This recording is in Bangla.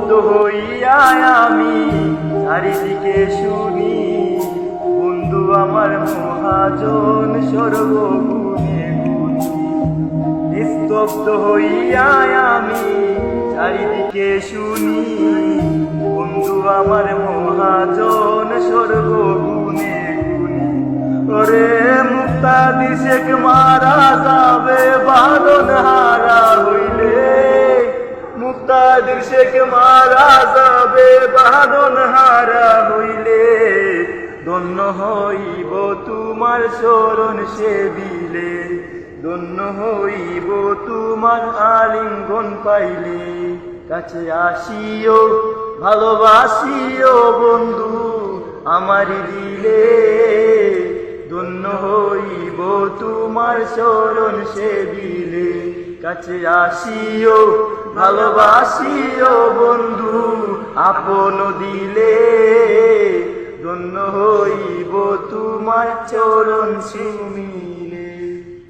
নিস্তব্ধ হইয়া আমি চারিদিকে শুনি, বন্ধু আমার মহাজন সর্বগুণে গুণী। নিস্তব্ধ হইয়া আমি চারিদিকে শুনি, বন্ধু আমার মহাজন সর্বগুণে গুণী। ওরে মুক্তাদি শেখ মারা যাবে বাঁধন হারা হইলে, মুক্তাদি শেখ মারা যাবে বাঁধন হারা হইলে, ধন্য হইব তোমার শরণ সেবিলে, ধন্য হইব তোমার আলিঙ্গন পাইলে। কাছে আসিও ভালোবাসিও বন্ধু আমারি দিলে, ধন্য হইব তোমার শরণ সেবিলে। কাছে আসিও ভালোবাসিও বন্ধু আপন দিলে, ধন্য হইব তোমার চরণ সুমিলে।